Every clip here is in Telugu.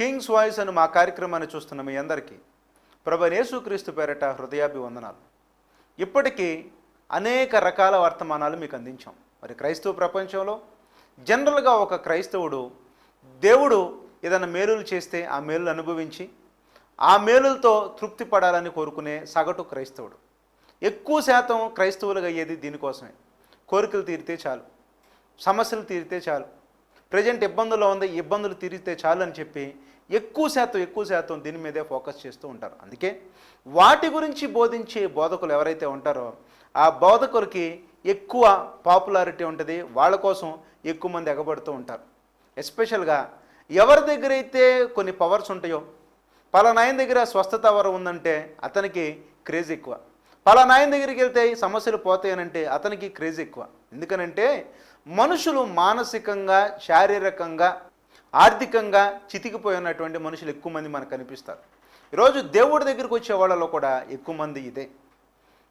కింగ్స్ వాయిస్ అని మా కార్యక్రమాన్ని చూస్తున్న మీ అందరికీ ప్రభు యేసుక్రీస్తు పేరట హృదయాభివందనాలు. ఇప్పటికీ అనేక రకాల వర్తమానాలు మీకు అందించాం. మరి క్రైస్తవ ప్రపంచంలో జనరల్గా ఒక క్రైస్తవుడు దేవుడు ఏదైనా మేలులు చేస్తే ఆ మేలులు అనుభవించి ఆ మేలులతో తృప్తి పడాలని కోరుకునే సగటు క్రైస్తవుడు. ఎక్కువ శాతం క్రైస్తవులుగా అయ్యేది దీనికోసమే. కోరికలు తీరితే చాలు, సమస్యలు తీరితే చాలు, ప్రజెంట్ ఇబ్బందుల్లో ఉంది, ఇబ్బందులు తీరితే చాలు అని చెప్పి ఎక్కువ శాతం దీని మీదే ఫోకస్ చేస్తూ ఉంటారు. అందుకే వాటి గురించి బోధించే బోధకులు ఎవరైతే ఉంటారో ఆ బోధకులకి ఎక్కువ పాపులారిటీ ఉంటుంది, వాళ్ళ కోసం ఎక్కువ మంది ఎగబడుతూ ఉంటారు. ఎస్పెషల్గా ఎవరి దగ్గర అయితే కొన్ని పవర్స్ ఉంటాయో, పలానాయన దగ్గర స్వస్థత వరం ఉందంటే అతనికి క్రేజ్ ఎక్కువ, పలానాయన దగ్గరికి వెళ్తే సమస్యలు పోతాయనంటే అతనికి క్రేజ్ ఎక్కువ. ఎందుకనంటే మనుషులు మానసికంగా, శారీరకంగా, ఆర్థికంగా చితికిపోయినటువంటి మనుషులు ఎక్కువ మంది మనకు కనిపిస్తారు. ఈరోజు దేవుడి దగ్గరికి వచ్చే వాళ్ళలో కూడా ఎక్కువ మంది ఇదే.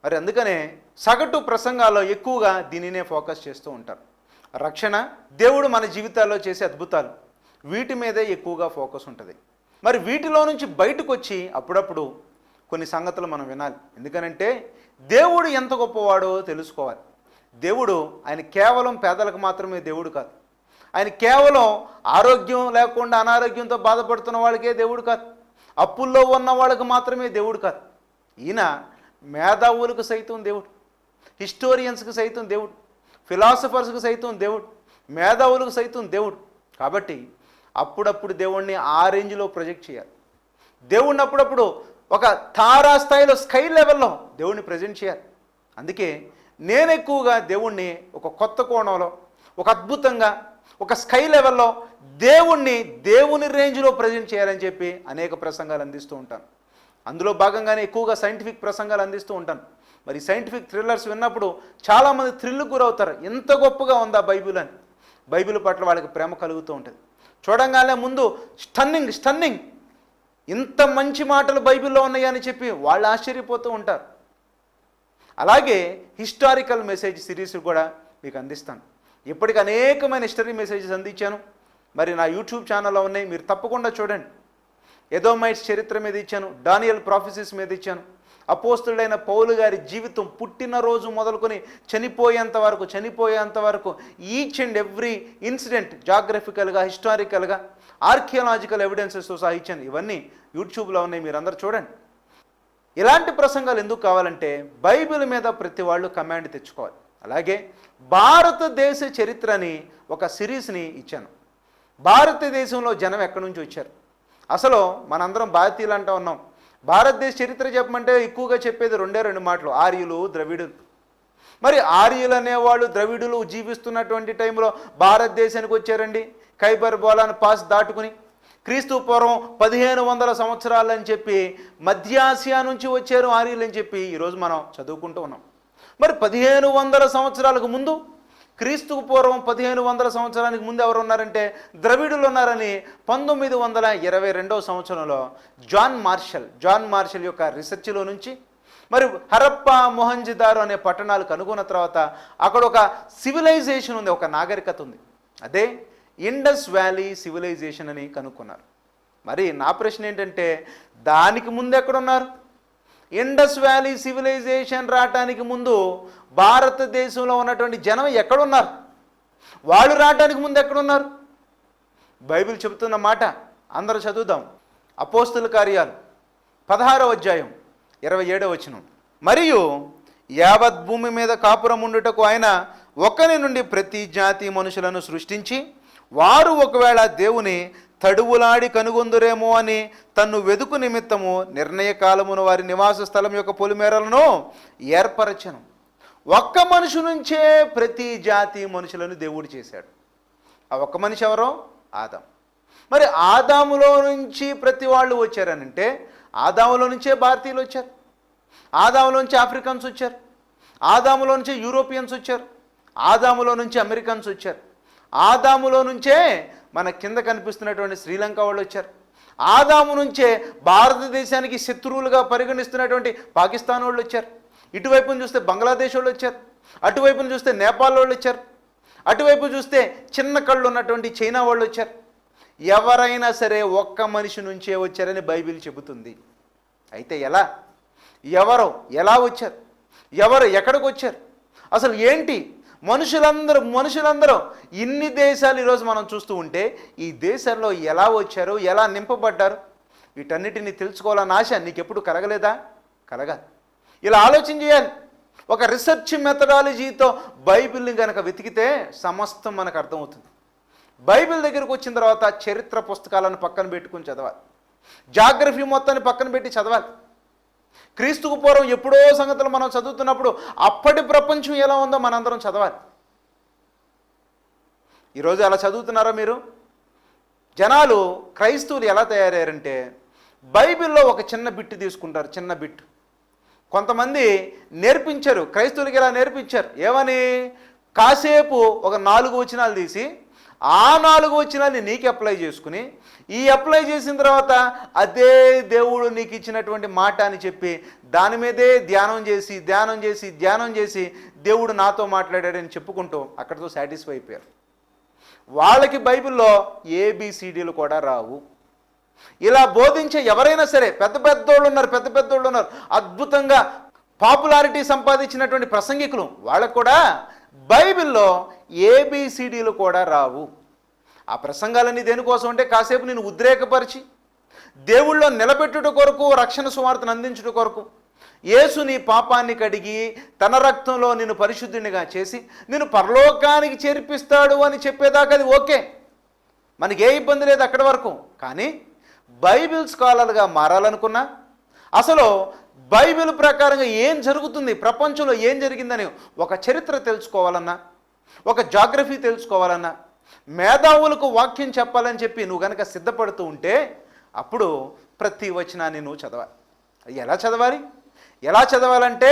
మరి అందుకనే సగటు ప్రసంగాల్లో ఎక్కువగా దీనినే ఫోకస్ చేస్తూ ఉంటారు. రక్షణ, దేవుడు మన జీవితాల్లో చేసే అద్భుతాలు, వీటి మీదే ఎక్కువగా ఫోకస్ ఉంటుంది. మరి వీటిలో నుంచి బయటకు వచ్చి అప్పుడప్పుడు కొన్ని సంగతులు మనం వినాలి. ఎందుకనంటే దేవుడు ఎంత గొప్పవాడో తెలుసుకోవాలి. దేవుడు ఆయన కేవలం పేదలకు మాత్రమే దేవుడు కాదు. ఆయన కేవలం ఆరోగ్యం లేకుండా అనారోగ్యంతో బాధపడుతున్న వాళ్ళకే దేవుడు కాదు, అప్పుల్లో ఉన్న వాళ్ళకి మాత్రమే దేవుడు కాదు. ఈయన మేధావులకు సైతం దేవుడు, హిస్టోరియన్స్కి సైతం దేవుడు, ఫిలాసఫర్స్కి సైతం దేవుడు, మేధావులకు సైతం దేవుడు. కాబట్టి అప్పుడప్పుడు దేవుణ్ణి ఆ రేంజ్లో ప్రొజెక్ట్ చేయాలి. దేవుణ్ణి అప్పుడప్పుడు ఒక తారాస్థాయిలో, స్కై లెవెల్లో దేవుణ్ణి ప్రజెంట్ చేయాలి. అందుకే నేను ఎక్కువగా దేవుణ్ణి ఒక కొత్త కోణంలో, ఒక అద్భుతంగా, ఒక స్కై లెవెల్లో దేవుని రేంజ్లో ప్రజెంట్ చేయాలని చెప్పి అనేక ప్రసంగాలు అందిస్తూ ఉంటాను. అందులో భాగంగానే ఎక్కువగా సైంటిఫిక్ ప్రసంగాలు అందిస్తూ ఉంటాను. మరి సైంటిఫిక్ థ్రిల్లర్స్ విన్నప్పుడు చాలామంది థ్రిల్కి గురవుతారు. ఎంత గొప్పగా ఉందా బైబిల్ అని. బైబిల్ పట్ల వాళ్ళకి ప్రేమ కలుగుతూ ఉంటుంది. చూడంగానే ముందు స్టన్నింగ్ ఇంత మంచి మాటలు బైబిల్లో ఉన్నాయని చెప్పి వాళ్ళు ఆశ్చర్యపోతూ ఉంటారు. అలాగే హిస్టారికల్ మెసేజ్ సిరీస్ కూడా మీకు అందిస్తాను. ఇప్పటికి అనేకమైన హిస్టరీ మెసేజెస్ అందించాను. మరి నా యూట్యూబ్ ఛానల్లో ఉన్నాయి, మీరు తప్పకుండా చూడండి. ఎదోమైట్స్ చరిత్ర మీద ఇచ్చాను, డానియల్ ప్రాఫెసీస్ మీద ఇచ్చాను, అపోస్తుడైన పౌలు గారి జీవితం పుట్టినరోజు మొదలుకొని చనిపోయేంత వరకు ఈచ్ అండ్ ఎవ్రీ ఇన్సిడెంట్ జాగ్రఫికల్గా, హిస్టారికల్గా, ఆర్కియాలజికల్ ఎవిడెన్సెస్తో సహా ఇచ్చాను. ఇవన్నీ యూట్యూబ్లో ఉన్నాయి, మీరు అందరూ చూడండి. ఇలాంటి ప్రసంగాలు ఎందుకు కావాలంటే బైబిల్ మీద ప్రతి వాళ్ళు కమాండ్ తెచ్చుకోవాలి. అలాగే భారతదేశ చరిత్ర అని ఒక సిరీస్ని ఇచ్చాను. భారతదేశంలో జనం ఎక్కడి నుంచి వచ్చారు, అసలు మనందరం భారతీయులు అంటూ ఉన్నాం. భారతదేశ చరిత్ర చెప్పమంటే ఎక్కువగా చెప్పేది రెండు మాటలు, ఆర్యులు, ద్రవిడులు. మరి ఆర్యులు అనేవాళ్ళు, ద్రవిడులు జీవిస్తున్నటువంటి టైంలో భారతదేశానికి వచ్చారండి. ఖైబర్ బోలాన్ పాస్ దాటుకుని క్రీస్తు పూర్వం 1500 సంవత్సరాలని చెప్పి మధ్యాసియా నుంచి వచ్చారు ఆర్యులు అని చెప్పి ఈరోజు మనం చదువుకుంటూ ఉన్నాం. మరి 1500 సంవత్సరాలకు ముందు, క్రీస్తుకు పూర్వం 1500 సంవత్సరానికి ముందు ఎవరు ఉన్నారంటే ద్రవిడులు ఉన్నారని 1922 సంవత్సరంలో జాన్ మార్షల్ యొక్క రీసెర్చ్లో నుంచి, మరి హరప్పా, మొహంజదారో అనే పట్టణాలు కనుగొన్న తర్వాత అక్కడ ఒక సివిలైజేషన్ ఉంది, ఒక నాగరికత ఉంది. అదే ఇండస్ వ్యాలీ సివిలైజేషన్ అని కనుక్కున్నారు. మరి నా ప్రశ్న ఏంటంటే దానికి ముందు ఎక్కడున్నారు? ఇండస్ వ్యాలీ సివిలైజేషన్ రావటానికి ముందు భారతదేశంలో ఉన్నటువంటి జనం ఎక్కడున్నారు? వాళ్ళు రావటానికి ముందు ఎక్కడున్నారు? బైబిల్ చెబుతున్న మాట అందరూ చదువుదాం. అపోస్తుల కార్యాలు 16వ అధ్యాయం 27వ వచనం. మరియు యావత్ భూమి మీద కాపురం ఉండుటకు ఆయన ఒకరి నుండి ప్రతి జాతి మనుషులను సృష్టించి, వారు ఒకవేళ దేవుని తడువులాడి కనుగొందురేమో అని తన్ను వెదుకు నిమిత్తము నిర్ణయ కాలమును వారి నివాస స్థలం యొక్క పొలిమేరలను ఏర్పరచను. ఒక్క మనిషి నుంచే ప్రతి జాతి మనుషులను దేవుడు చేశాడు. ఆ ఒక్క మనిషి ఎవరో? ఆదాం. మరి ఆదాములో నుంచి ప్రతి వాళ్ళు వచ్చారనంటే ఆదాములో నుంచే భారతీయులు వచ్చారు, ఆదాములో నుంచి ఆఫ్రికన్స్ వచ్చారు, ఆదాములో నుంచే యూరోపియన్స్ వచ్చారు, ఆదాములో నుంచి అమెరికన్స్ వచ్చారు, ఆదాములో నుంచే మన కింద కనిపిస్తున్నటువంటి శ్రీలంక వాళ్ళు వచ్చారు, ఆదాము నుంచే భారతదేశానికి శత్రువులుగా పరిగణిస్తున్నటువంటి పాకిస్తాన్ వాళ్ళు వచ్చారు, ఇటువైపును చూస్తే బంగ్లాదేశ్ వాళ్ళు వచ్చారు, అటువైపును చూస్తే నేపాల్ వాళ్ళు వచ్చారు, అటువైపు చూస్తే చిన్న కళ్ళు ఉన్నటువంటి చైనా వాళ్ళు వచ్చారు. ఎవరైనా సరే ఒక్క మనిషి నుంచే వచ్చారని బైబిల్ చెబుతుంది. అయితే ఎలా వచ్చారు, ఎవరు ఎక్కడికి వచ్చారు, అసలు ఏంటి, మనుషులందరూ ఇన్ని దేశాలు ఈరోజు మనం చూస్తూ ఉంటే ఈ దేశాల్లో ఎలా వచ్చారు, ఎలా నింపబడ్డారు, వీటన్నిటిని తెలుసుకోవాలన్న ఆశ నీకు ఎప్పుడు కలగలేదా? కలగాలి. ఇలా ఆలోచన చేయాలి. ఒక రీసెర్చ్ మెథడాలజీతో బైబిల్ని కనుక వెతికితే సమస్తం మనకు అర్థమవుతుంది. బైబిల్ దగ్గరకు వచ్చిన తర్వాత చరిత్ర పుస్తకాలను పక్కన పెట్టుకుని చదవాలి, జాగ్రఫీ మొత్తాన్ని పక్కన పెట్టి చదవాలి. క్రీస్తుకు పూర్వం ఎప్పుడో సంగతులు మనం చదువుతున్నప్పుడు అప్పటి ప్రపంచం ఎలా ఉందో మనందరం చదవాలి. ఈరోజు అలా చదువుతున్నారా మీరు? జనాలు క్రైస్తవులు ఎలా తయారయ్యారంటే బైబిల్లో ఒక చిన్న బిట్టు తీసుకుంటారు, చిన్న బిట్టు. కొంతమంది నేర్పించారు, క్రైస్తవులకి ఎలా నేర్పించారు, ఏమని, కాసేపు ఒక 4 వచనాలు తీసి ఆ 4 వచనాల్ని నీకు అప్లై చేసుకుని, ఈ అప్లై చేసిన తర్వాత అదే దేవుడు నీకు ఇచ్చినటువంటి మాట అని చెప్పి దాని మీదే ధ్యానం చేసి దేవుడు నాతో మాట్లాడాడని చెప్పుకుంటూ అక్కడితో సాటిస్ఫై అయిపోయారు. వాళ్ళకి బైబిల్లో ఏబిసిడీలు కూడా రావు. ఇలా బోధించే ఎవరైనా సరే పెద్ద పెద్దోళ్ళు ఉన్నారు, అద్భుతంగా పాపులారిటీ సంపాదించినటువంటి ప్రసంగికులు, వాళ్ళకు కూడా బైబిల్లో ఏబిసిడీలు కూడా రావు. ఆ ప్రసంగాలన్నీ దేనికోసం అంటే కాసేపు నేను ఉద్రేకపరిచి దేవుళ్ళో నిలబెట్టుట కొరకు, రక్షణ సువార్తను అందించుట కొరకు, యేసు నీ పాపాన్ని కడిగి తన రక్తంలో నిన్ను పరిశుద్ధునిగా చేసి నిన్ను పరలోకానికి చేర్పిస్తాడు అని చెప్పేదాకా అది ఓకే, మనకి ఏ ఇబ్బంది లేదు అక్కడి వరకు. కానీ బైబిల్ స్కాలర్గా మారాలనుకున్నా, అసలు బైబిల్ ప్రకారంగా ఏం జరుగుతుంది, ప్రపంచంలో ఏం జరిగిందని ఒక చరిత్ర తెలుసుకోవాలన్నా, ఒక జాగ్రఫీ తెలుసుకోవాలన్నా, మేధావులకు వాక్యం చెప్పాలని చెప్పి నువ్వు కనుక సిద్ధపడుతూ ఉంటే అప్పుడు ప్రతి వచనాన్ని నువ్వు చదవాలి. ఎలా చదవాలంటే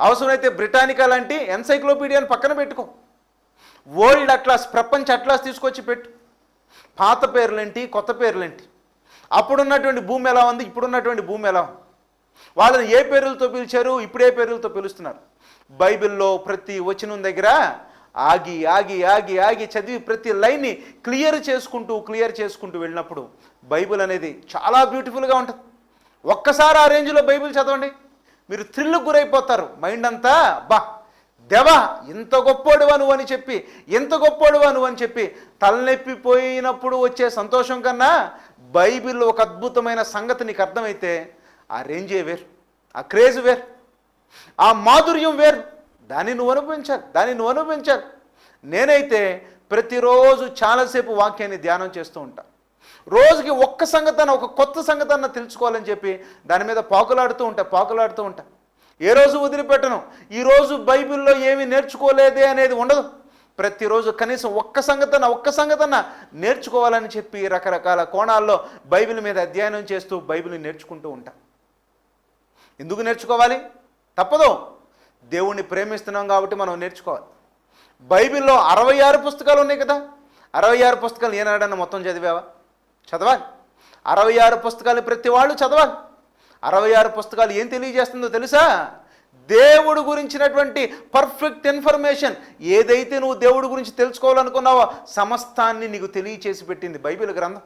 అవసరమైతే బ్రిటానికా లాంటి ఎన్సైక్లోపీడియాని పక్కన పెట్టుకో, వరల్డ్ అట్లాస్, ప్రపంచ అట్లాస్ తీసుకొచ్చి పెట్టు. పాత పేర్లేంటి, కొత్త పేర్లేంటి, అప్పుడున్నటువంటి భూమి ఎలా ఉంది, ఇప్పుడున్నటువంటి భూమి ఎలా ఉంది, వాళ్ళని ఏ పేర్లతో పిలిచారు, ఇప్పుడు ఏ పేర్లతో పిలుస్తున్నారు. బైబిల్లో ప్రతి వచనం దగ్గర ఆగి చదివి ప్రతి లైన్ని క్లియర్ చేసుకుంటూ వెళ్ళినప్పుడు బైబిల్ అనేది చాలా బ్యూటిఫుల్గా ఉంటుంది. ఒక్కసారి ఆ రేంజ్లో బైబిల్ చదవండి, మీరు థ్రిల్కి గురైపోతారు. మైండ్ అంతా దేవా ఎంత గొప్పోడువా నువ్వు అని చెప్పి తలనొప్పిపోయినప్పుడు వచ్చే సంతోషం కన్నా బైబిల్లో ఒక అద్భుతమైన సంగతి నీకు అర్థమైతే ఆ రేంజే వేరు, ఆ క్రేజ్ వేరు, ఆ మాధుర్యం వేరు. దాన్ని నువ్వు అనుభవించాలి. నేనైతే ప్రతిరోజు చాలాసేపు వాక్యాన్ని ధ్యానం చేస్తూ ఉంటాను. రోజుకి ఒక్క సంగతన, ఒక కొత్త సంగతన్న తెలుసుకోవాలని చెప్పి దాని మీద పాకులాడుతూ ఉంటా. ఏ రోజు వదిలిపెట్టను. ఈరోజు బైబిల్లో ఏమీ నేర్చుకోలేదే అనేది ఉండదు. ప్రతిరోజు కనీసం ఒక్క సంగతన్న నేర్చుకోవాలని చెప్పి రకరకాల కోణాల్లో బైబిల్ మీద అధ్యయనం చేస్తూ బైబిల్ని నేర్చుకుంటూ ఉంటా. ఎందుకు నేర్చుకోవాలి? తప్పదు, దేవుణ్ణి ప్రేమిస్తున్నాం కాబట్టి మనం నేర్చుకోవాలి. బైబిల్లో 66 పుస్తకాలు ఉన్నాయి కదా, 66 పుస్తకాలు ఏనాడన్నా మొత్తం చదివావా? చదవాలి. 66 పుస్తకాలు ప్రతి వాళ్ళు చదవాలి. 66 పుస్తకాలు ఏం తెలియజేస్తుందో తెలుసా? దేవుడు గురించినటువంటి పర్ఫెక్ట్ ఇన్ఫర్మేషన్, ఏదైతే నువ్వు దేవుడి గురించి తెలుసుకోవాలనుకున్నావో సమస్తాన్ని నీకు తెలియచేసి పెట్టింది బైబిల్ గ్రంథం.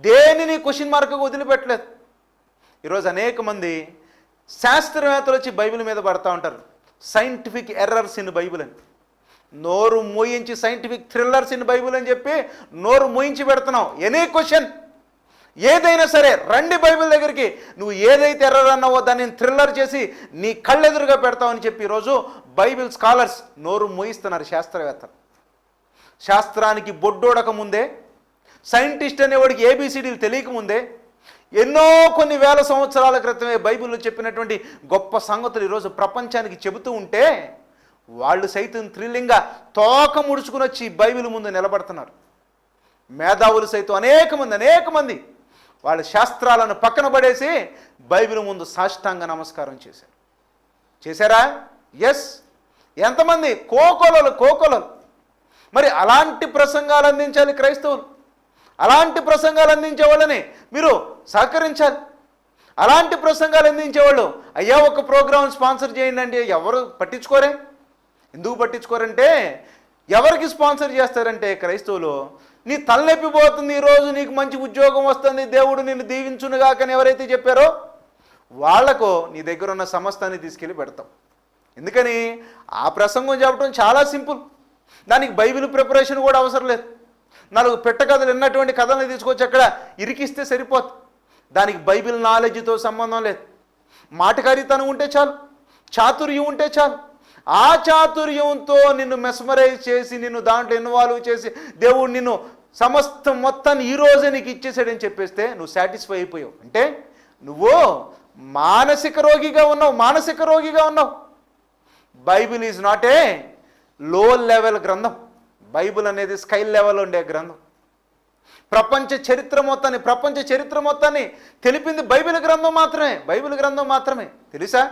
దేనిని క్వశ్చన్ మార్క్గా వదిలిపెట్టలేదు. ఈరోజు అనేక మంది శాస్త్రవేత్తలు వచ్చి బైబిల్ మీద పడతా ఉంటారు, సైంటిఫిక్ ఎర్రర్స్ ఇన్ బైబిల్ అని. నోరు మోయించి సైంటిఫిక్ థ్రిల్లర్స్ ఇన్ బైబిల్ అని చెప్పి నోరు మోయించి పెడుతున్నావు. ఎనీ క్వశ్చన్ ఏదైనా సరే రండి బైబిల్ దగ్గరికి, నువ్వు ఏదైతే ఎర్రర్ అన్నావో దాన్ని థ్రిల్లర్ చేసి నీ కళ్ళెదురుగా పెడతావని చెప్పి ఈరోజు బైబిల్ స్కాలర్స్ నోరు మోయిస్తున్నారు. శాస్త్రవేత్తలు శాస్త్రానికి బొడ్డోడక ముందే, సైంటిస్ట్ అనేవాడికి ఏబిసిడీలు తెలియకముందే, కొన్ని వేల సంవత్సరాల క్రితమే బైబిల్లో చెప్పినటువంటి గొప్ప సంగతులు ఈరోజు ప్రపంచానికి చెబుతూ ఉంటే వాళ్ళు సైతం థ్రిల్లింగ్గా తోక ముడుచుకుని వచ్చి బైబిల్ ముందు నిలబడుతున్నారు. మేధావులు సైతం అనేక మంది వాళ్ళ శాస్త్రాలను పక్కన పడేసి బైబిల్ ముందు సాష్టాంగ నమస్కారం చేశారా? ఎస్. ఎంతమంది? కోకొలలు. మరి అలాంటి ప్రసంగాలు అందించాలి క్రైస్తవులు. అలాంటి ప్రసంగాలు అందించే వాళ్ళని మీరు సహకరించాలి. అలాంటి ప్రసంగాలు అందించేవాళ్ళు అయ్యా ఒక ప్రోగ్రామ్ స్పాన్సర్ చేయండి అంటే ఎవరు పట్టించుకోరే. ఎందుకు పట్టించుకోరంటే ఎవరికి స్పాన్సర్ చేస్తారంటే క్రైస్తవులు నీ తలనొప్పిపోతుంది, ఈరోజు నీకు మంచి ఉద్యోగం వస్తుంది, దేవుడు నిన్ను దీవించునుగా అని ఎవరైతే చెప్పారో వాళ్లకు నీ దగ్గర ఉన్న సమస్తాన్ని తీసుకెళ్ళి పెడతాం. ఎందుకని ఆ ప్రసంగం చెప్పడం చాలా సింపుల్, దానికి బైబిల్ ప్రిపరేషన్ కూడా అవసరం లేదు. 4 పెట్టకథలు విన్నటువంటి కథల్ని తీసుకొచ్చి అక్కడ ఇరికిస్తే సరిపోతుంది. దానికి బైబిల్ నాలెడ్జ్తో సంబంధం లేదు. మాటకారితనం ఉంటే చాలు, చాతుర్యం ఉంటే చాలు. ఆ చాతుర్యంతో నిన్ను మెస్మరైజ్ చేసి నిన్ను దాంట్లో ఇన్వాల్వ్ చేసి దేవుడు నిన్ను సమస్తం మొత్తాన్ని ఈరోజే నీకు ఇచ్చేసాడని చెప్పేస్తే నువ్వు సాటిస్ఫై అయిపోయావు. అంటే నువ్వు మానసిక రోగిగా ఉన్నావు. బైబిల్ ఈజ్ నాట్ ఏ లో లెవెల్ గ్రంథం. బైబిల్ అనేది స్కై లెవెల్ ఉండే గ్రంథం. ప్రపంచ చరిత్ర మొత్తాన్ని తెలిపింది బైబిల్ గ్రంథం మాత్రమే. తెలుసా?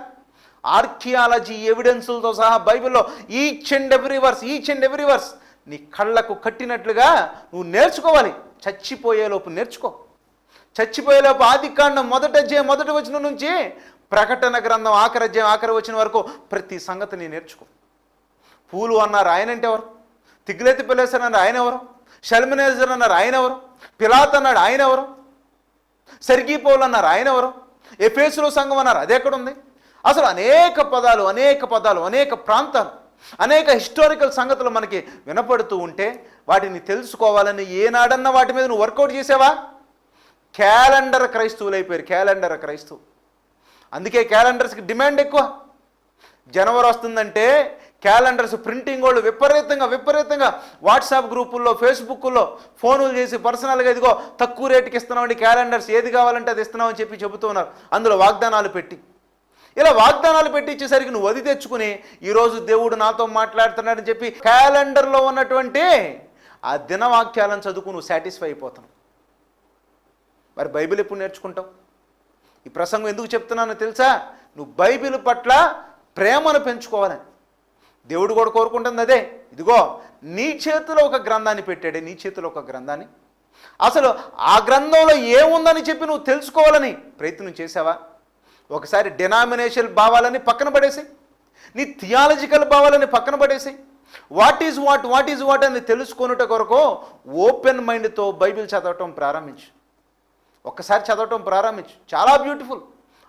ఆర్కియాలజీ ఎవిడెన్సులతో సహా బైబిల్లో ఈచ్ అండ్ ఎవ్రీ వర్స్ నీ కళ్ళకు కట్టినట్లుగా నువ్వు నేర్చుకోవాలి. చచ్చిపోయేలోపు నేర్చుకో. చచ్చిపోయేలోపు ఆదికాండం మొదటి వచనం నుంచి ప్రకటన గ్రంథం ఆఖరి వచనం వరకు ప్రతి సంగతిని నేర్చుకో. పూలు అన్నారు, ఆయనంటే ఎవరు? తిగ్లతి పిలేసర్ అన్నారు, ఆయన ఎవరు? షల్మనేజర్ అన్నారు, ఆయన ఎవరు? పిలాత్ అన్నాడు, ఆయన ఎవరు? సెర్గీ పౌలు అన్నారు, ఆయన ఎవరు? ఎఫెసులో సంఘం అన్నారు, అది ఎక్కడుంది? అసలు అనేక పదాలు అనేక ప్రాంతాలు అనేక హిస్టారికల్ సంగతులు మనకి వినపడుతూ ఉంటే వాటిని తెలుసుకోవాలని ఏనాడన్నా వాటి మీద నువ్వు వర్కౌట్ చేసావా? క్యాలెండర్ క్రైస్తవులు. అందుకే క్యాలెండర్స్కి డిమాండ్ ఎక్కువ. జనవరి వస్తుందంటే క్యాలెండర్స్ ప్రింటింగ్ వాళ్ళు విపరీతంగా వాట్సాప్ గ్రూపుల్లో, ఫేస్బుక్లో ఫోనులు చేసి పర్సనల్గా ఇదిగో తక్కువ రేటుకి ఇస్తున్నామండి క్యాలెండర్స్, ఏది కావాలంటే అది ఇస్తున్నామని చెబుతూ ఉన్నారు. అందులో వాగ్దానాలు పెట్టి ఇచ్చేసరికి నువ్వు అది తెచ్చుకుని ఈరోజు దేవుడు నాతో మాట్లాడుతున్నాడని చెప్పి క్యాలెండర్లో ఉన్నటువంటి ఆ దినవాక్యాలను చదువుకు నువ్వు సాటిస్ఫై అయిపోతావు. మరి బైబిల్ ఎప్పుడు నేర్చుకుంటావు? ఈ ప్రసంగం ఎందుకు చెప్తున్నానో తెలుసా? నువ్వు బైబిల్ పట్ల ప్రేమను పెంచుకోవాలని దేవుడు కూడా కోరుకుంటుంది. అదే, ఇదిగో నీ చేతిలో ఒక గ్రంథాన్ని పెట్టాడే, అసలు ఆ గ్రంథంలో ఏముందని చెప్పి నువ్వు తెలుసుకోవాలని ప్రయత్నం చేసావా? ఒకసారి డినామినేషన్ భావాలని పక్కన పడేసి, నీ థియాలజికల్ భావాలని పక్కన పడేసి, వాట్ ఈజ్ వాట్ అని తెలుసుకొనుట కొరకు ఓపెన్ మైండ్తో బైబిల్ చదవటం ప్రారంభించు. ఒక్కసారి చదవటం ప్రారంభించు. చాలా బ్యూటిఫుల్,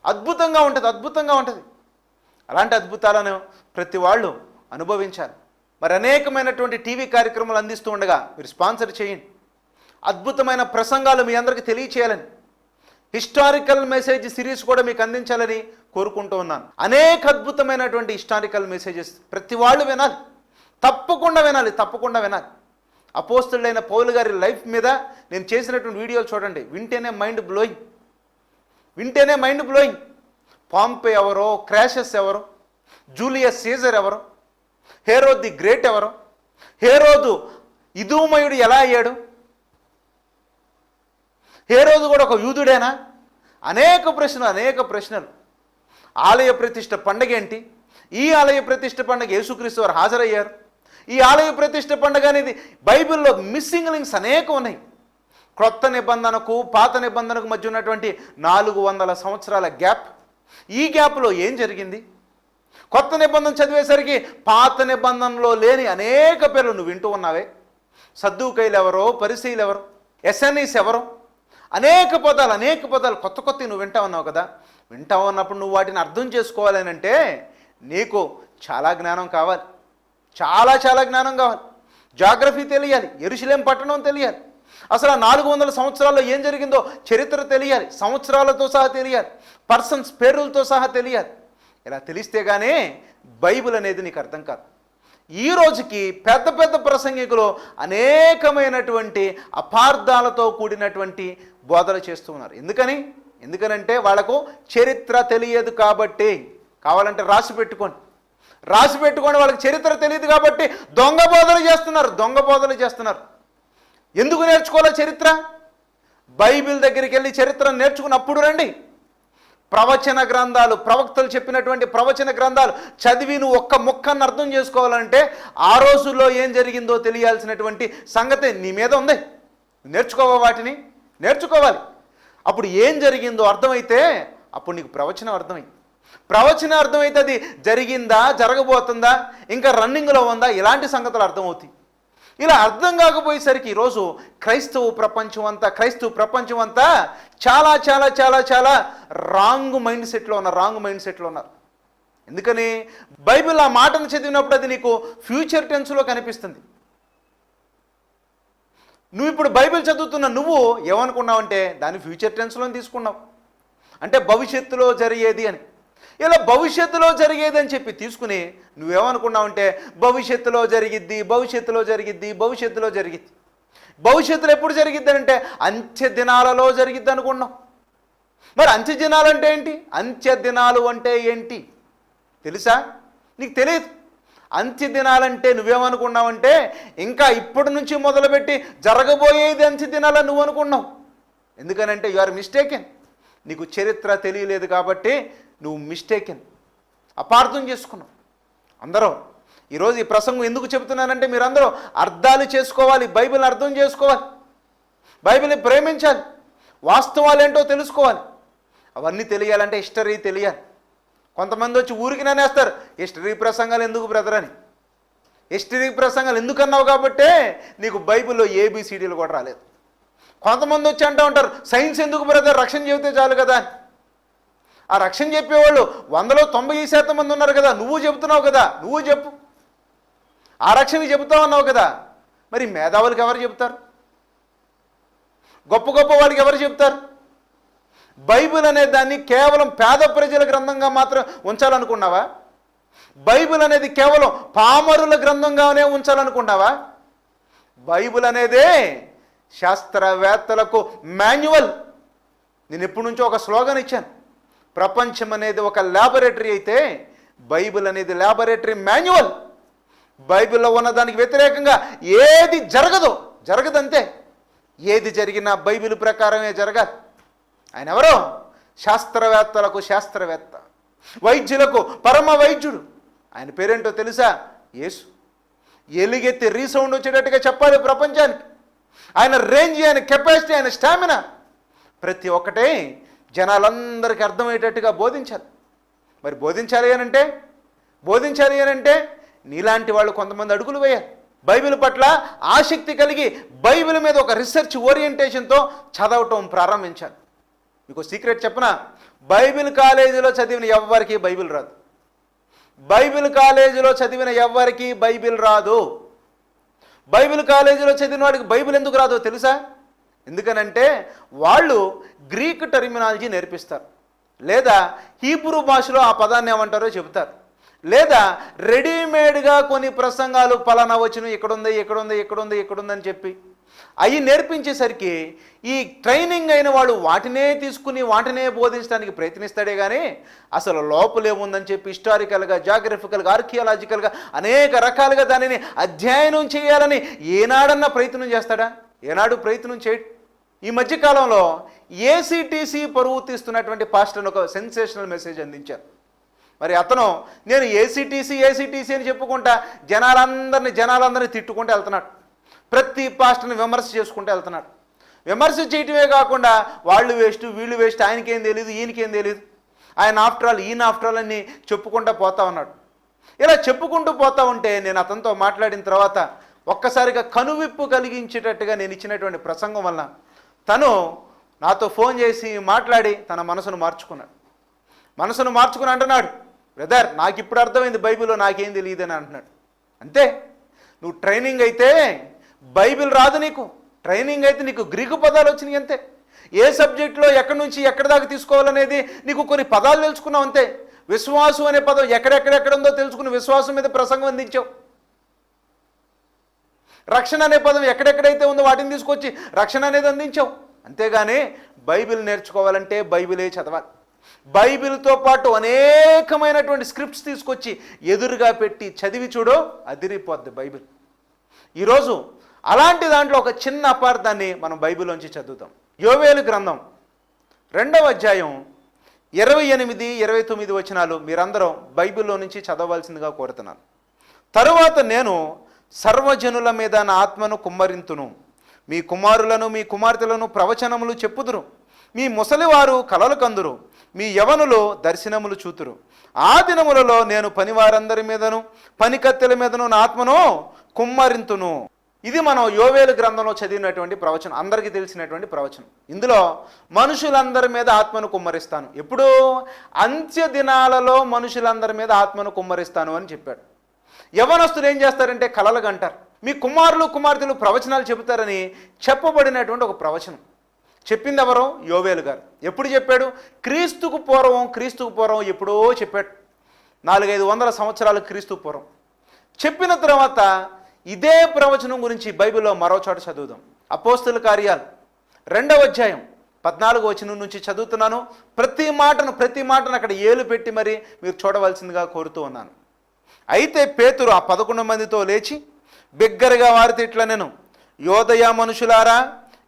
అద్భుతంగా ఉంటుంది. అలాంటి అద్భుతాలను ప్రతి వాళ్ళు అనుభవించాలి. మరి అనేకమైనటువంటి టీవీ కార్యక్రమాలు అందిస్తూ ఉండగా మీరు స్పాన్సర్ చేయండి. అద్భుతమైన ప్రసంగాలు మీ అందరికీ తెలియచేయాలని, హిస్టారికల్ మెసేజ్ సిరీస్ కూడా మీకు అందించాలని కోరుకుంటూ ఉన్నాను. అనేక అద్భుతమైనటువంటి హిస్టారికల్ మెసేజెస్ ప్రతి వాళ్ళు వినాలి, తప్పకుండా వినాలి. అపోస్తలుడైన పౌలు గారి లైఫ్ మీద నేను చేసినటువంటి వీడియోలు చూడండి, వింటేనే మైండ్ బ్లోయింగ్. పాంపే ఎవరో, క్రాషస్ ఎవరో, జూలియస్ సీజర్ ఎవరో, హేరోద్ ది గ్రేట్ ఎవరో, హేరోదు ఇదూమయుడు ఎలా అయ్యాడు, హేరోదు కూడా ఒక యూదుడేనా? అనేక ప్రశ్నలు. ఆలయ ప్రతిష్ఠ పండగ ఏంటి? ఈ ఆలయ ప్రతిష్ఠ పండగ యేసుక్రీస్తు వారు హాజరయ్యారు. ఈ ఆలయ ప్రతిష్ఠ పండగ అనేది బైబిల్లో మిస్సింగ్ లింక్స్ అనేకం ఉన్నాయి. క్రొత్త నిబంధనకు పాత నిబంధనకు మధ్య ఉన్నటువంటి 400 సంవత్సరాల గ్యాప్. ఈ గ్యాప్లో ఏం జరిగింది? కొత్త నిబంధన చదివేసరికి పాత నిబంధనలో లేని అనేక పేర్లు నువ్వు వింటూ ఉన్నావే. సద్దూకైలు ఎవరో, పరిసీలు ఎవరో, ఎస్ఎన్ఈస్ ఎవరో, అనేక పదాలు కొత్త నువ్వు వింటా ఉన్నావు కదా. వింటా ఉన్నప్పుడు నువ్వు వాటిని అర్థం చేసుకోవాలని అంటే నీకు చాలా జ్ఞానం కావాలి, చాలా జ్ఞానం కావాలి. జాగ్రఫీ తెలియాలి, యెరూషలేం పట్టణం తెలియాలి, అసలు 400 సంవత్సరాల్లో ఏం జరిగిందో చరిత్ర తెలియాలి, సంవత్సరాలతో సహా తెలియాలి, పర్సన్స్ పేర్లతో సహా తెలియాలి. ఇలా తెలిస్తే గానే బైబిల్ అనేది నీకు అర్థం కాదు. ఈ రోజుకి పెద్ద ప్రసంగికులు అనేకమైనటువంటి అపార్థాలతో కూడినటువంటి బోధలు చేస్తూ ఉన్నారు. ఎందుకనంటే వాళ్ళకు చరిత్ర తెలియదు కాబట్టి. కావాలంటే రాసి పెట్టుకోండి, వాళ్ళకి చరిత్ర తెలియదు కాబట్టి దొంగ బోధలు చేస్తున్నారు. ఎందుకు నేర్చుకోవాలా చరిత్ర? బైబిల్ దగ్గరికి వెళ్ళి చరిత్ర నేర్చుకున్నప్పుడు రండి. ప్రవచన గ్రంథాలు, ప్రవక్తలు చెప్పినటువంటి ప్రవచన గ్రంథాలు చదివి నువ్వు ఒక్క ముక్కను అర్థం చేసుకోవాలంటే ఆ రోజుల్లో ఏం జరిగిందో తెలియాల్సినటువంటి సంగతి నీ మీద ఉంది. వాటిని నేర్చుకోవాలి. అప్పుడు ఏం జరిగిందో అర్థమైతే అప్పుడు నీకు ప్రవచనం అర్థమైతే అది జరిగిందా, జరగబోతుందా, ఇంకా రన్నింగ్లో ఉందా, ఇలాంటి సంగతులు అర్థమవుతాయి. ఇలా అర్థం కాకపోయేసరికి ఈరోజు క్రైస్తవ ప్రపంచం అంతా చాలా చాలా చాలా చాలా రాంగ్ మైండ్ సెట్లో ఉన్నారు. ఎందుకని బైబిల్ ఆ మాటను చదివినప్పుడు అది నీకు ఫ్యూచర్ టెన్స్లో కనిపిస్తుంది. నువ్వు ఇప్పుడు బైబిల్ చదువుతున్న నువ్వు ఏమనుకున్నావంటే దాన్ని ఫ్యూచర్ టెన్స్లో తీసుకున్నావు, అంటే భవిష్యత్తులో జరిగేది అని. ఇలా భవిష్యత్తులో జరిగేది అని చెప్పి తీసుకుని నువ్వేమనుకున్నావంటే భవిష్యత్తులో జరిగిద్ది. భవిష్యత్తులో ఎప్పుడు జరిగిద్ది అంటే అంత్య దినాలలో జరిగిద్ది అనుకున్నావు. మరి అంత్య దినాలు అంటే ఏంటి? అంత్య దినాలు అంటే ఏంటి తెలుసా? నీకు తెలియదు. అంత్య దినాలంటే నువ్వేమనుకున్నావంటే ఇంకా ఇప్పటి నుంచి మొదలుపెట్టి జరగబోయేది అంత్య దినాలని నువ్వు అనుకున్నావు. ఎందుకనంటే యు ఆర్ మిస్టేకెన్. నీకు చరిత్ర తెలియలేదు కాబట్టి నువ్వు మిస్టేకెన్, అపార్థం చేసుకున్నావు. అందరూ ఈరోజు ఈ ప్రసంగం ఎందుకు చెబుతున్నానంటే మీరందరూ అర్థాలు చేసుకోవాలి, బైబిల్ అర్థం చేసుకోవాలి, బైబిల్ని ప్రేమించాలి, వాస్తవాలు ఏంటో తెలుసుకోవాలి. అవన్నీ తెలియాలంటే హిస్టరీ తెలియాలి. కొంతమంది వచ్చి ఊరికి నానేస్తారు, హిస్టరీ ప్రసంగాలు ఎందుకు బ్రదర్ అని. హిస్టరీ ప్రసంగాలు ఎందుకన్నావు కాబట్టే నీకు బైబిల్లో ఏబిసిడీలు కూడా రాలేదు. కొంతమంది వచ్చి అంటూ ఉంటారు, సైన్స్ ఎందుకు బ్రదర్, రక్షణ చెబితే చాలు కదా అని. ఆ రక్షణ చెప్పేవాళ్ళు 100లో 90% మంది ఉన్నారు కదా, నువ్వు చెబుతున్నావు కదా, నువ్వు చెప్పు. ఆ రక్షణ చెబుతావు అన్నావు కదా, మరి మేధావులకి ఎవరు చెబుతారు? గొప్ప వాళ్ళకి ఎవరు చెప్తారు? బైబిల్ అనే దాన్ని కేవలం పేద ప్రజల గ్రంథంగా మాత్రం ఉంచాలనుకున్నావా? బైబిల్ అనేది కేవలం పామరుల గ్రంథంగానే ఉంచాలనుకున్నావా? బైబిల్ అనేదే శాస్త్రవేత్తలకు మాన్యువల్. నేను ఎప్పటి నుంచో ఒక స్లోగన్ ఇచ్చాను, ప్రపంచం అనేది ఒక ల్యాబొరేటరీ అయితే బైబిల్ అనేది ల్యాబొరేటరీ మాన్యువల్. బైబిల్లో ఉన్న దానికి వ్యతిరేకంగా ఏది జరగదంతే. ఏది జరిగినా బైబిల్ ప్రకారమే జరగాలి. ఆయన ఎవరో? శాస్త్రవేత్తలకు శాస్త్రవేత్త, వైద్యులకు పరమ వైద్యుడు. ఆయన పేరేంటో తెలుసా? యేసు. ఎలుగెత్తి రీసౌండ్ వచ్చేటట్టుగా చెప్పాలి ప్రపంచానికి. ఆయన రేంజ్, ఆయన కెపాసిటీ, ఆయన స్టామినా ప్రతి ఒక్కటే జనాలందరికీ అర్థమయ్యేటట్టుగా బోధించాలి. మరి బోధించాలి అని అంటే నీలాంటి వాళ్ళు కొంతమంది అడుగులు వేయాలి. బైబిల్ పట్ల ఆసక్తి కలిగి బైబిల్ మీద ఒక రీసెర్చ్ ఓరియంటేషన్తో చదవటం ప్రారంభించాలి. మీకు సీక్రెట్ చెప్పనా? బైబిల్ కాలేజీలో చదివిన ఎవ్వరికి బైబిల్ రాదు. బైబిల్ కాలేజీలో చదివిన ఎవ్వరికి బైబిల్ రాదు. బైబిల్ కాలేజీలో చదివిన వాడికి బైబిల్ ఎందుకు రాదో తెలుసా? ఎందుకనంటే వాళ్ళు గ్రీక్ టెర్మినాలజీ నేర్పిస్తారు, లేదా హీబ్రూ భాషలో ఆ పదాన్ని ఏమంటారో చెబుతారు, లేదా రెడీమేడ్గా కొన్ని ప్రసంగాలు పలానా వచనం ఇక్కడుంది అని చెప్పి అవి నేర్పించేసరికి ఈ ట్రైనింగ్ అయిన వాడు వాటినే తీసుకుని వాటినే బోధించడానికి ప్రయత్నిస్తాడే కానీ అసలు లోపలేముందని చెప్పి హిస్టారికల్గా, జాగ్రఫికల్గా, ఆర్కియాలజికల్గా అనేక రకాలుగా దానిని అధ్యయనం చేయాలని ఏనాడన్నా ప్రయత్నం చేస్తాడా? ఏనాడు ప్రయత్నం చేయడు. ఈ మధ్యకాలంలో ఏసీటీసీ పరువు తీస్తున్నటువంటి పాస్టర్ ఒక సెన్సేషనల్ మెసేజ్ అందించారు. మరి అతను నేను ఏసీటీసీ అని చెప్పుకుంటా జనాలందరినీ తిట్టుకుంటూ వెళ్తున్నాడు. ప్రతి పాస్టర్ని విమర్శ చేసుకుంటూ వెళ్తున్నాడు. విమర్శ చేయటమే కాకుండా వాళ్ళు వేస్ట్, వీళ్ళు వేస్ట్, ఆయనకేం తెలియదు, ఈయనకేం తెలియదు, ఆయన ఆఫ్టర్ ఆల్ అని చెప్పుకుంటూ పోతా ఉన్నాడు. ఇలా చెప్పుకుంటూ పోతా ఉంటే నేను అతనితో మాట్లాడిన తర్వాత ఒక్కసారిగా కనువిప్పు కలిగించేటట్టుగా నేను ఇచ్చినటువంటి ప్రసంగం వల్ల తను నాతో ఫోన్ చేసి మాట్లాడి తన మనసును మార్చుకుని అంటున్నాడు, బ్రదర్ నాకు ఇప్పుడు అర్థమైంది బైబిల్లో నాకేం తెలియదని అంటున్నాడు. అంతే, నువ్వు ట్రైనింగ్ అయితే బైబిల్ రాదు, నీకు ట్రైనింగ్ అయితే నీకు గ్రీకు పదాలు వచ్చినాయి అంతే. ఏ సబ్జెక్టులో ఎక్కడి నుంచి ఎక్కడి దాకా తీసుకోవాలనేది నీకు కొన్ని పదాలు తెలుసుకున్నావు అంతే. విశ్వాసం అనే పదం ఎక్కడెక్కడ ఉందో తెలుసుకుని విశ్వాసం మీద ప్రసంగం అందించావు. రక్షణ అనే పదం ఎక్కడెక్కడైతే ఉందో వాటిని తీసుకొచ్చి రక్షణ అనేది అందించావు. అంతేగాని బైబిల్ నేర్చుకోవాలంటే బైబిలే చదవాలి. బైబిల్తో పాటు అనేకమైనటువంటి స్క్రిప్ట్స్ తీసుకొచ్చి ఎదురుగా పెట్టి చదివి చూడు, అదిరిపోద్ది బైబిల్. ఈరోజు అలాంటి దాంట్లో ఒక చిన్న అపార్థాన్ని మనం బైబిల్లోంచి చదువుతాం. యోవేలు గ్రంథం 2వ అధ్యాయం 28-29 వచనాలు మీరందరూ బైబిల్లో నుంచి చదవవలసిందిగా కోరుతున్నాను. తరువాత నేను సర్వజనుల మీద నా ఆత్మను కుమ్మరింతును, మీ కుమారులను మీ కుమార్తెలను ప్రవచనములు చెప్పుదురు, మీ ముసలివారు కలలు కందురు, మీ యవనులు దర్శనములు చూతురు. ఆ దినములలో నేను పనివారందరి మీదను పనికత్తెల మీదను నా ఆత్మను కుమ్మరింతును. ఇది మనం యోవేలు గ్రంథంలో చదివినటువంటి ప్రవచనం, అందరికీ తెలిసినటువంటి ప్రవచనం. ఇందులో మనుషులందరి మీద ఆత్మను కుమ్మరిస్తాను, ఎప్పుడు అంత్య దినాలలో మనుషులందరి మీద ఆత్మను కుమ్మరిస్తాను అని చెప్పాడు. యవనస్తులు ఏం చేస్తారంటే కలలు కంటారు. మీ కుమారులు కుమార్తెలు ప్రవచనాలు చెబుతారని చెప్పబడినటువంటి ఒక ప్రవచనం చెప్పింది ఎవరో? యోవేలు గారు. ఎప్పుడు చెప్పాడు? క్రీస్తుకు పూర్వం ఎప్పుడో చెప్పాడు. 400-500 సంవత్సరాలు క్రీస్తు పూర్వం చెప్పిన తర్వాత ఇదే ప్రవచనం గురించి బైబిల్లో మరో చోట చదువుదాం. అపోస్తుల కార్యాలు 2వ అధ్యాయం 14వ వచనం నుంచి చదువుతున్నాను. ప్రతి మాటను అక్కడ ఏలు పెట్టి మరి మీరు చూడవలసిందిగా కోరుతూ ఉన్నాను. అయితే పేతురు ఆ 11 మందితో లేచి బిగ్గరగా వారితో ఇట్లా, నేను యోదయ మనుషులారా,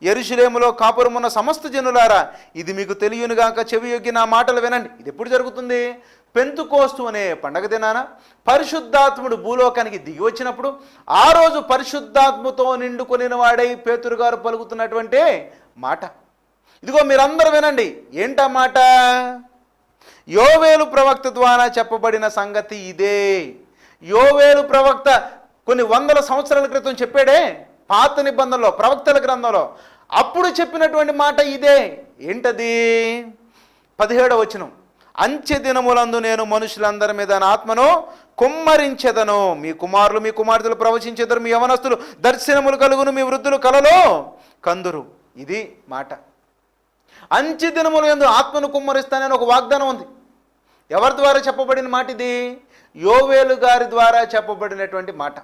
యెరూషలేములో కాపురమున్న సమస్త జనులారా, ఇది మీకు తెలియనుగాక చెవియొగ్గి నా మాటలు వినండి. ఇది ఎప్పుడు జరుగుతుంది? పెంతుకోస్తు అనే పండగ దినాన పరిశుద్ధాత్ముడు భూలోకానికి దిగి వచ్చినప్పుడు ఆ రోజు పరిశుద్ధాత్మతో నిండుకొనిన వాడై పేతురు గారు పలుకుతున్నటువంటి మాట. ఇదిగో మీరందరూ వినండి. ఏంటా మాట? యోవేలు ప్రవక్త ద్వారా చెప్పబడిన సంగతి ఇదే. యోవేలు ప్రవక్త కొన్ని వందల సంవత్సరాల క్రితం చెప్పాడే పాత నిబంధనలో, ప్రవక్తల గ్రంథంలో, అప్పుడు చెప్పినటువంటి మాట ఇదే. ఏంటది? 17వ వచనం, అంచె దినములందు నేను మనుషులందరి మీద నా ఆత్మను కుమ్మరించెదను, మీ కుమారులు మీ కుమార్తెలు ప్రవచించెదరు, మీ యవనస్తులు దర్శనములు కలుగును, మీ వృద్ధులు కలలో కందురు. ఇది మాట. అంచె దినములందు ఆత్మను కుమ్మరిస్తానని ఒక వాగ్దానం ఉంది. ఎవరి ద్వారా చెప్పబడిన మాట ఇది? యోవేలు గారి ద్వారా చెప్పబడినటువంటి మాట.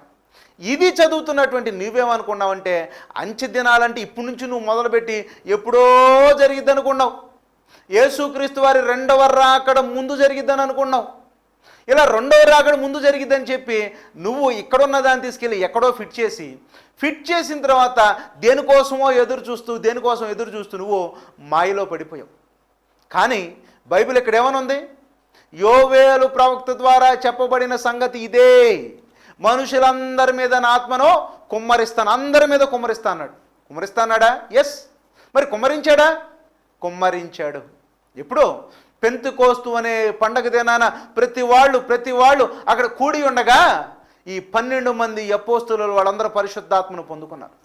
ఇది చదువుతున్నటువంటి నువ్వేమనుకున్నావంటే అంచె దినాలంటే ఇప్పటి నుంచి నువ్వు మొదలుపెట్టి ఎప్పుడో జరిగిద్ది అనుకున్నావు. యేసుక్రీస్తు వారి 2వ రాకడ ముందు జరిగిద్దని అనుకున్నావు. ఇలా 2వ రాకడ ముందు జరిగిద్దని చెప్పి నువ్వు ఇక్కడున్న దాన్ని తీసుకెళ్ళి ఎక్కడో ఫిట్ చేసిన తర్వాత దేనికోసం ఎదురు చూస్తూ నువ్వు మాయలో పడిపోయావు. కానీ బైబిల్ ఇక్కడ ఏమనుంది? యోవేలు ప్రవక్త ద్వారా చెప్పబడిన సంగతి ఇదే. మనుషులందరి మీద నా ఆత్మను కుమ్మరిస్తాను, అందరి మీద కుమ్మరిస్తా అన్నాడు. కుమ్మరిస్తాన్నాడా? ఎస్. మరి కుమ్మరించాడా? కుమ్మరించాడు. ఎప్పుడు? పెంతుకోస్తు అనే పండగ దినాన ప్రతి వాళ్ళు అక్కడ కూడి ఉండగా ఈ 12 మంది అపోస్తలులు వాళ్ళందరూ పరిశుద్ధాత్మను పొందుకున్నారు.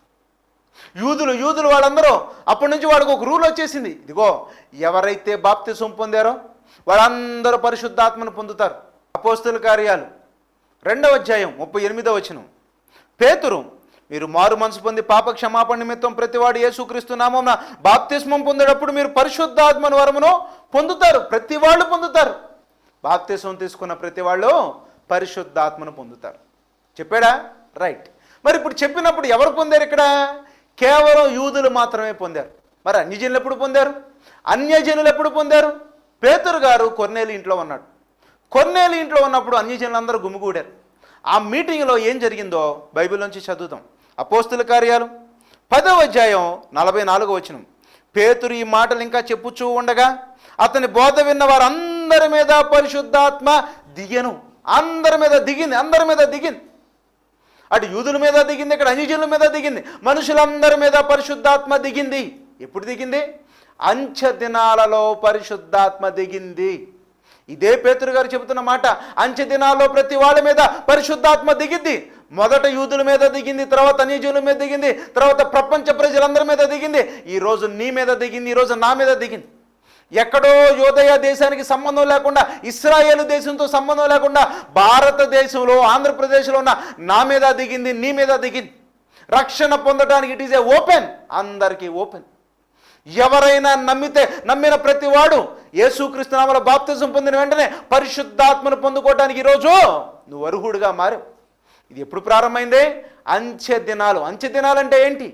యూదులు వాళ్ళందరూ అప్పటి నుంచి వాడికి ఒక రూల్ వచ్చేసింది. ఇదిగో ఎవరైతే బాప్తిసం పొందారో వాళ్ళందరూ పరిశుద్ధాత్మను పొందుతారు. అపోస్తల కార్యాలు 2వ అధ్యాయం 38వ వచనం, పేతురు, మీరు మారు మనసు పొంది పాప క్షమాపణ నిమిత్తం ప్రతివాడు యేసుక్రీస్తు నామమున బాప్తిస్మం పొందేటప్పుడు మీరు పరిశుద్ధాత్మను వరమును పొందుతారు. ప్రతి వాళ్ళు పొందుతారు. బాప్తిస్మం తీసుకున్న ప్రతి వాళ్ళు పరిశుద్ధాత్మను పొందుతారు. చెప్పాడా? రైట్. మరి ఇప్పుడు చెప్పినప్పుడు ఎవరు పొందారు? ఇక్కడ కేవలం యూదులు మాత్రమే పొందారు. మరి అన్యజనులు ఎప్పుడు పొందారు? అన్యజనులు ఎప్పుడు పొందారు? పేతురు గారు కొర్నేలి ఇంట్లో ఉన్నాడు. కొర్నేలి ఇంట్లో ఉన్నప్పుడు అన్యజనులందరూ గుమిగూడారు. ఆ మీటింగ్లో ఏం జరిగిందో బైబిల్ నుంచి చదువుతాం. అపోస్తుల కార్యాలు 10వ అధ్యాయం 44వ వచనం, పేతురు ఈ మాటలు ఇంకా చెప్పుచూ ఉండగా అతని బోధ విన్న వారందరి మీద పరిశుద్ధాత్మ దిగెను. అందరి మీద దిగింది. అటు యూదుల మీద దిగింది, ఇక్కడ అన్యజనుల మీద దిగింది, మనుషులందరి మీద పరిశుద్ధాత్మ దిగింది. ఎప్పుడు దిగింది? అంచె దినాలలో పరిశుద్ధాత్మ దిగింది. ఇదే పేతురు గారు చెబుతున్న మాట. అంచె దినాల్లో ప్రతి వాళ్ళ మీద పరిశుద్ధాత్మ దిగింది. మొదట యూదుల మీద దిగింది, తర్వాత అన్యజనుల మీద దిగింది, తర్వాత ప్రపంచ ప్రజలందరి మీద దిగింది. ఈరోజు నీ మీద దిగింది, ఈరోజు నా మీద దిగింది. ఎక్కడో యోదయ దేశానికి సంబంధం లేకుండా, ఇస్రాయేలు దేశంతో సంబంధం లేకుండా భారతదేశంలో, ఆంధ్రప్రదేశ్లో ఉన్న నా మీద దిగింది, నీ మీద దిగింది. రక్షణ పొందడానికి ఇట్ ఈజ్ ఏ ఓపెన్, అందరికీ ఓపెన్. ఎవరైనా నమ్మిన ప్రతివాడు యేసుక్రీస్తు నామములో బాప్తిజం పొందిన వెంటనే పరిశుద్ధాత్మను పొందుకోవడానికి ఈరోజు నువ్వు అర్హుడిగా మారావు. ఇది ఎప్పుడు ప్రారంభమైంది? అంచె దినాలు. అంచె దినాలు అంటే ఏంటి?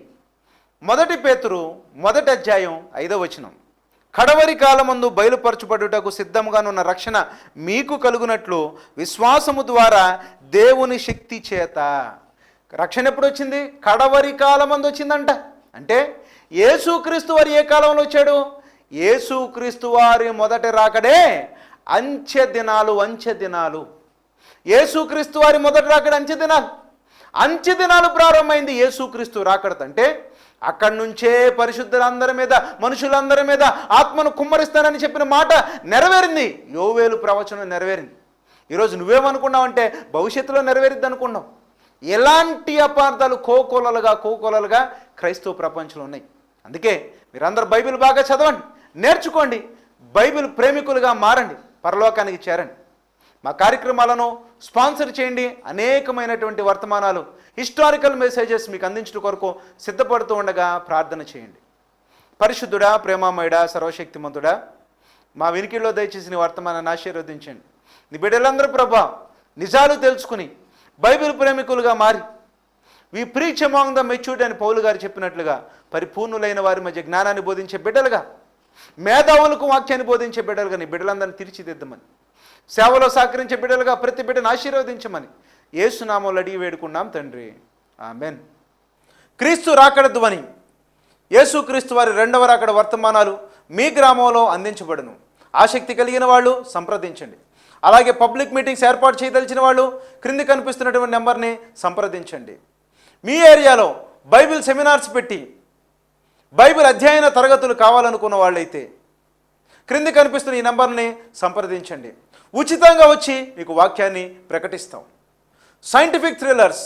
1 పేతురు 1వ అధ్యాయం 5వ వచనం, కడవరి కాలమందు బయలుపరచబడుటకు సిద్ధముగానున్న రక్షణ మీకు కలుగునట్లు విశ్వాసము ద్వారా దేవుని శక్తి చేత. రక్షణ ఎప్పుడు వచ్చింది? కడవరి కాలమందు వచ్చిందంట. అంటే యేసుక్రీస్తు వారు ఏ కాలంలో వచ్చాడు? యేసుక్రీస్తు వారి మొదటి రాకడే అంచె దినాలు. యేసుక్రీస్తు వారి మొదటి రాకడ అంచె దినాలు ప్రారంభమైంది యేసుక్రీస్తు రాకడత. అంటే అక్కడి నుంచే పరిశుద్ధులందరి మీద, మనుషులందరి మీద ఆత్మను కుమ్మరిస్తానని చెప్పిన మాట నెరవేరింది. యోవేలు ప్రవచనం నెరవేరింది. ఈరోజు నువ్వేమనుకున్నావంటే భవిష్యత్తులో నెరవేరిద్ది అనుకున్నావు. ఎలాంటి అపార్థాలు కోకొలలుగా క్రైస్తవ ప్రపంచంలో ఉన్నాయి. అందుకే మీరందరూ బైబిల్ బాగా చదవండి, నేర్చుకోండి, బైబిల్ ప్రేమికులుగా మారండి, పరలోకానికి చేరండి. మా కార్యక్రమాలను స్పాన్సర్ చేయండి. అనేకమైనటువంటి వర్తమానాలు, హిస్టారికల్ మెసేజెస్ మీకు అందించడం కొరకు సిద్ధపడుతూ ఉండగా ప్రార్థన చేయండి. పరిశుద్ధుడా, ప్రేమామయుడా, సర్వశక్తిమంతుడా, మా వినికిడిలో దయచేసి నీ వర్తమానాన్ని ఆశీర్వదించండి. నీ బిడ్డలందరూ ప్రభా నిజాలు తెలుసుకుని బైబిల్ ప్రేమికులుగా మారి we preach among the matured అని పౌలు గారు చెప్పినట్లుగా పరిపూర్ణులైన వారి మధ్య జ్ఞానాన్ని బోధించే బిడ్డలుగా, మేధావులకు వాక్యాన్ని బోధించే బిడ్డలుగా నీ బిడ్డలందరినీ తీర్చిదిద్దమని, సేవలో సహకరించే బిడ్డలుగా ప్రతి బిడ్డను ఆశీర్వదించమని యేసు నామములో అడిగి వేడుకున్నాం తండ్రి, ఆమెన్. క్రీస్తు రాకడ ధ్వని, యేసుక్రీస్తు వారి రెండవ రాకడ వర్తమానాలు మీ గ్రామంలో అందించబడును. ఆసక్తి కలిగిన వాళ్ళు సంప్రదించండి. అలాగే పబ్లిక్ మీటింగ్స్ ఏర్పాటు చేయదలిచిన వాళ్ళు క్రింది కనిపిస్తున్నటువంటి నెంబర్ని సంప్రదించండి. మీ ఏరియాలో బైబిల్ సెమినార్స్ పెట్టి బైబిల్ అధ్యయన తరగతులు కావాలనుకున్న వాళ్ళైతే క్రింది కనిపిస్తున్న ఈ నెంబర్ని సంప్రదించండి. ఉచితంగా వచ్చి మీకు వాక్యాన్ని ప్రకటిస్తాం. Scientific thrillers,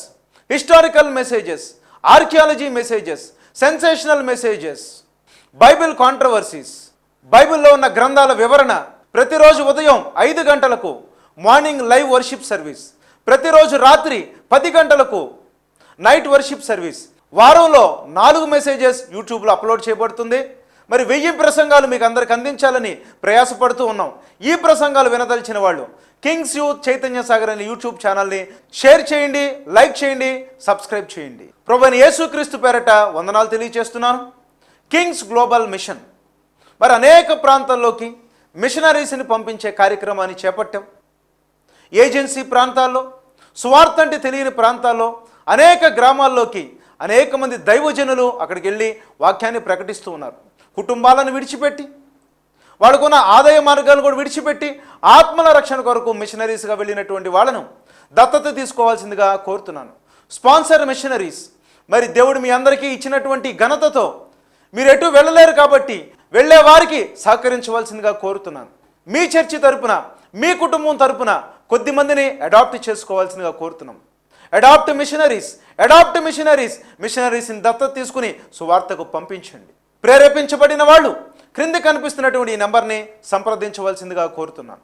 historical messages, archaeology messages, sensational messages, Bible controversies, బైబిల్లో ఉన్న గ్రంథాల వివరణ, ప్రతిరోజు ఉదయం 5 గంటలకు మార్నింగ్ లైవ్ వర్షిప్ సర్వీస్, ప్రతిరోజు రాత్రి 10 గంటలకు నైట్ వర్షిప్ సర్వీస్, వారంలో 4 మెసేజెస్ యూట్యూబ్లో అప్లోడ్ చేయబడుతుంది. మరి 1000 ప్రసంగాలు మీకు అందరికి అందించాలని ప్రయాసపడుతూ ఉన్నాం. ఈ ప్రసంగాలు వినదలిచిన వాళ్ళు కింగ్స్ యూత్ చైతన్య సాగర్ అనే యూట్యూబ్ ఛానల్ని షేర్ చేయండి, లైక్ చేయండి, సబ్స్క్రైబ్ చేయండి. ప్రభువైన యేసుక్రీస్తు పేరట వందనాలు తెలియజేస్తున్నాను. కింగ్స్ గ్లోబల్ మిషన్ మరి అనేక ప్రాంతాల్లోకి మిషనరీస్ని పంపించే కార్యక్రమాన్ని చేపట్టాం. ఏజెన్సీ ప్రాంతాల్లో, సువార్త అంటే తెలియని ప్రాంతాల్లో, అనేక గ్రామాల్లోకి అనేక మంది దైవజనులు అక్కడికి వెళ్ళి వాక్యాన్ని ప్రకటిస్తూ ఉన్నారు. కుటుంబాలను విడిచిపెట్టి, వాళ్ళకున్న ఆదాయ మార్గాలను కూడా విడిచిపెట్టి ఆత్మల రక్షణ కొరకు మిషనరీస్గా వెళ్ళినటువంటి వాళ్ళను దత్తత తీసుకోవాల్సిందిగా కోరుతున్నాను. స్పాన్సర్ మిషనరీస్, మరి దేవుడు మీ అందరికీ ఇచ్చినటువంటి ఘనతతో మీరు ఎటు వెళ్ళలేరు కాబట్టి వెళ్ళే వారికి సహకరించవలసిందిగా కోరుతున్నాను. మీ చర్చి తరపున, మీ కుటుంబం తరపున కొద్ది మందిని అడాప్ట్ చేసుకోవాల్సిందిగా కోరుతున్నాం. అడాప్ట్ మిషనరీస్ని దత్తత తీసుకుని సువార్తకు పంపించండి. ప్రేరేపించబడిన వాళ్ళు క్రింద కనిపిస్తున్నటువంటి ఈ నెంబర్ని సంప్రదించవలసిందిగా కోరుతున్నాను.